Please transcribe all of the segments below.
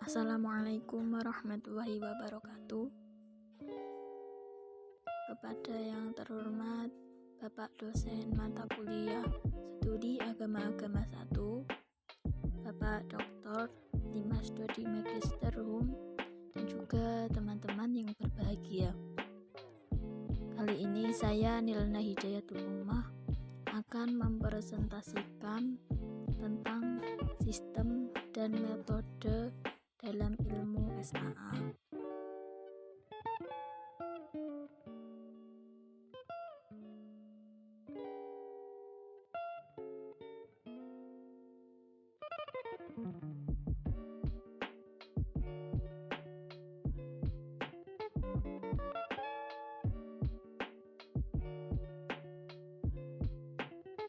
Assalamualaikum warahmatullahi wabarakatuh. Kepada yang terhormat Bapak dosen mata kuliah Studi Agama-Agama 1, Bapak Dr. Dimas Dodi Magister Hum, dan juga teman-teman yang berbahagia. Kali ini saya Nilna Hidayatul Ummah akan mempresentasikan tentang sistem dan metode dalam ilmu SAA.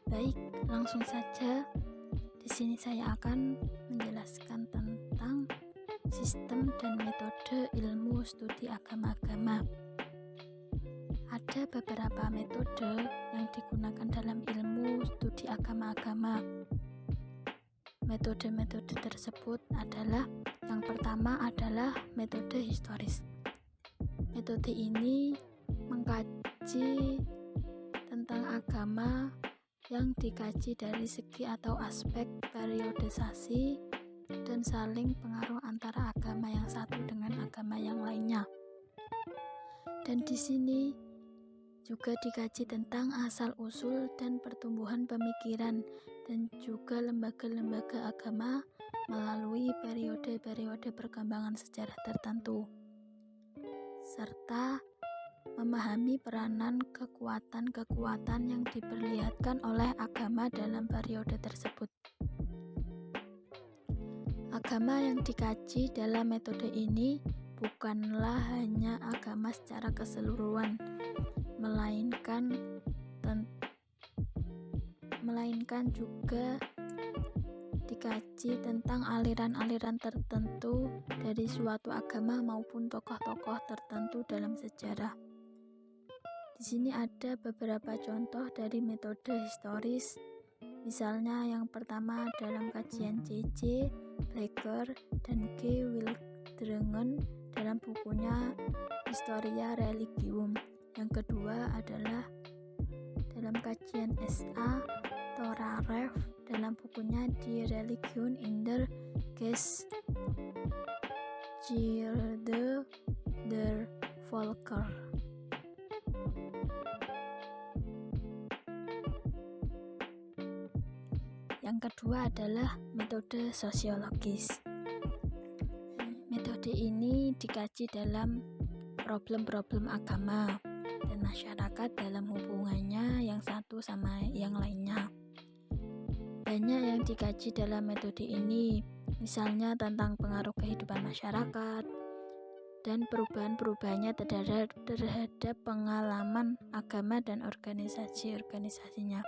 Baik, langsung saja. Di sini saya akan menjelaskan tentang sistem dan metode ilmu studi agama-agama. Ada beberapa metode yang digunakan dalam ilmu studi agama-agama. Metode-metode tersebut adalah, yang pertama adalah metode historis. Metode ini mengkaji tentang agama yang dikaji dari segi atau aspek periodisasi dan saling pengaruh antara agama yang satu dengan agama yang lainnya. Dan di sini juga dikaji tentang asal-usul dan pertumbuhan pemikiran dan juga lembaga-lembaga agama melalui periode-periode perkembangan sejarah tertentu, serta memahami peranan kekuatan-kekuatan yang diperlihatkan oleh agama dalam periode tersebut. Agama yang dikaji dalam metode ini bukanlah hanya agama secara keseluruhan, melainkan juga dikaji tentang aliran-aliran tertentu dari suatu agama maupun tokoh-tokoh tertentu dalam sejarah. Di sini ada beberapa contoh dari metode historis. Misalnya yang pertama dalam kajian C.C. Bleecker dan G. Wildringen dalam bukunya Historia Religium. Yang kedua adalah dalam kajian S.A. Thorarev dalam bukunya Die Religion in der Geschichte der Völker. Yang kedua adalah metode sosiologis. Metode ini dikaji dalam problem-problem agama dan masyarakat dalam hubungannya yang satu sama yang lainnya. Banyak yang dikaji dalam metode ini, misalnya tentang pengaruh kehidupan masyarakat dan perubahan-perubahannya terhadap pengalaman agama dan organisasi-organisasinya.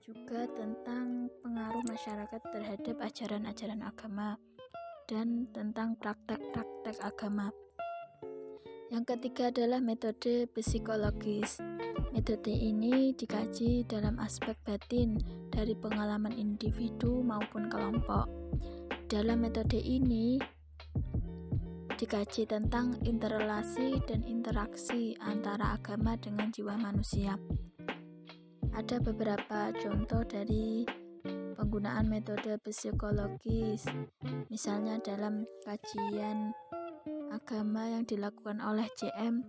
Juga tentang pengaruh masyarakat terhadap ajaran-ajaran agama dan tentang praktek-praktek agama. Yang ketiga adalah metode psikologis. Metode ini dikaji dalam aspek batin dari pengalaman individu maupun kelompok. Dalam metode ini dikaji tentang interrelasi dan interaksi antara agama dengan jiwa manusia. Ada beberapa contoh dari penggunaan metode psikologis, misalnya dalam kajian agama yang dilakukan oleh J.M.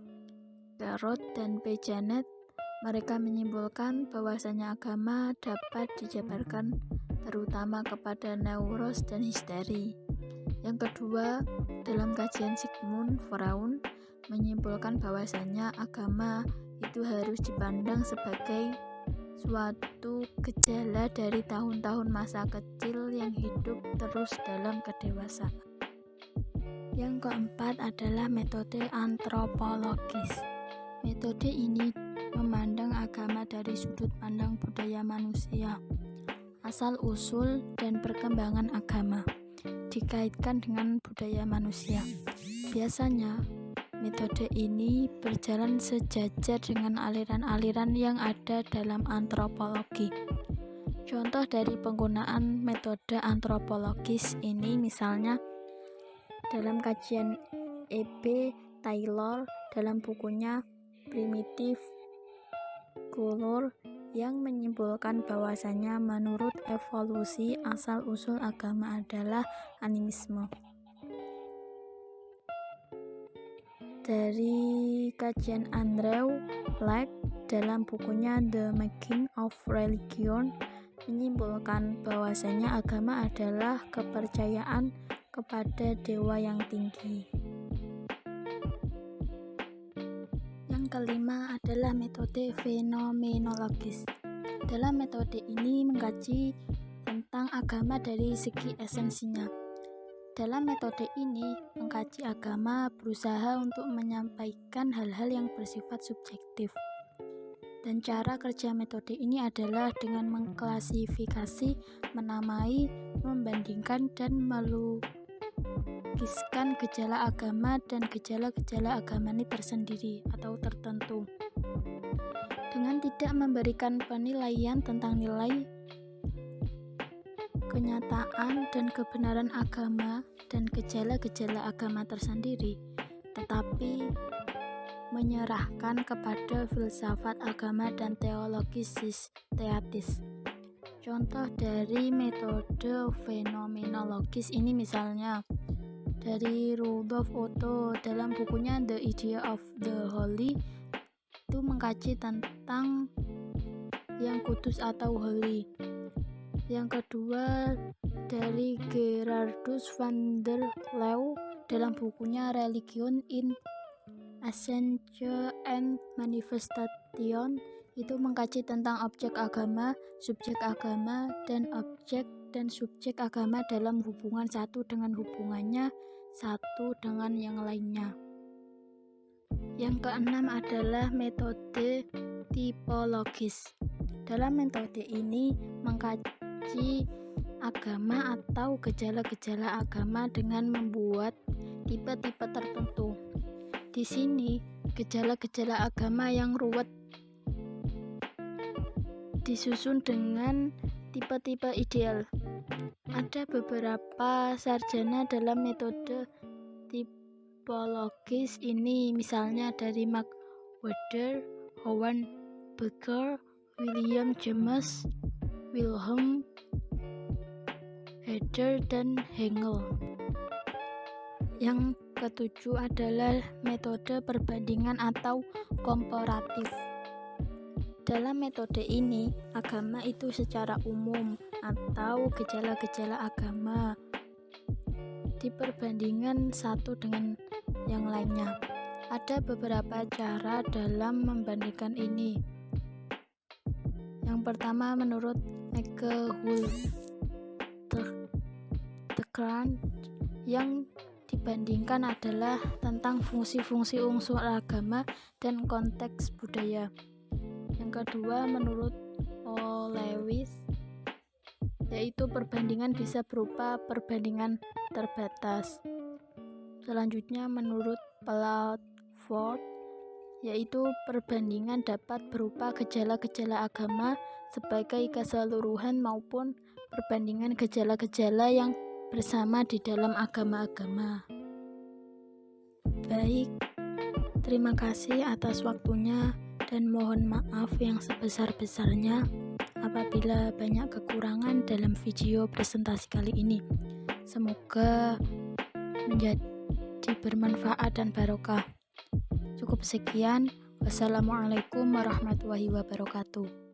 Garrod dan P. Janet. Mereka menyimpulkan bahwasanya agama dapat dijabarkan terutama kepada neuros dan histeri. Yang kedua, dalam kajian Sigmund Freud menyimpulkan bahwasanya agama itu harus dipandang sebagai suatu gejala dari tahun-tahun masa kecil yang hidup terus dalam kedewasaan. Yang keempat adalah metode antropologis. Metode ini memandang agama dari sudut pandang budaya manusia, asal-usul dan perkembangan agama dikaitkan dengan budaya manusia. Biasanya metode ini berjalan sejajar dengan aliran-aliran yang ada dalam antropologi. Contoh dari penggunaan metode antropologis ini misalnya dalam kajian E.B. Taylor dalam bukunya Primitive Culture yang menyimpulkan bahwasanya menurut evolusi asal-usul agama adalah animisme. Dari kajian Andrew Leigh dalam bukunya The Making of Religion menyimpulkan bahwasanya agama adalah kepercayaan kepada dewa yang tinggi. Yang kelima adalah metode fenomenologis. Dalam metode ini mengkaji tentang agama dari segi esensinya. Dalam metode ini, mengkaji agama berusaha untuk menyampaikan hal-hal yang bersifat subjektif. Dan cara kerja metode ini adalah dengan mengklasifikasi, menamai, membandingkan, dan melukiskan gejala agama dan gejala-gejala agama ini tersendiri atau tertentu. Dengan tidak memberikan penilaian tentang nilai, kenyataan, dan kebenaran agama dan gejala-gejala agama tersendiri, tetapi menyerahkan kepada filsafat agama dan teologi sistematis. Contoh dari metode fenomenologis ini misalnya dari Rudolf Otto dalam bukunya The Idea of the Holy itu mengkaji tentang yang kudus atau holy. Yang kedua dari Gerardus van der Leeuw dalam bukunya Religion in Essence and Manifestation itu mengkaji tentang objek agama, subjek agama, dan objek dan subjek agama dalam hubungan satu dengan hubungannya satu dengan yang lainnya. Yang keenam adalah metode tipologis. Dalam metode ini mengkaji agama atau gejala-gejala agama dengan membuat tipe-tipe tertentu. Di sini, gejala-gejala agama yang ruwet disusun dengan tipe-tipe ideal. Ada beberapa sarjana dalam metode tipologis ini, misalnya dari Mark Weber, Howard Becker, William James, Wilhelm Heder, dan Hegel. Yang ketujuh adalah metode perbandingan atau komparatif. Dalam metode ini, agama itu secara umum atau gejala-gejala agama diperbandingkan satu dengan yang lainnya. Ada beberapa cara dalam membandingkan ini. Yang pertama menurut Eke Hultgren yang dibandingkan adalah tentang fungsi-fungsi unsur agama dan konteks budaya. Yang kedua menurut Lewis, yaitu perbandingan bisa berupa perbandingan terbatas. Selanjutnya menurut Platford, yaitu perbandingan dapat berupa gejala-gejala agama sebagai keseluruhan maupun perbandingan gejala-gejala yang bersama di dalam agama-agama. Baik, terima kasih atas waktunya dan mohon maaf yang sebesar-besarnya apabila banyak kekurangan dalam video presentasi kali ini. Semoga menjadi bermanfaat dan barokah. Cukup sekian. Wassalamualaikum warahmatullahi wabarakatuh.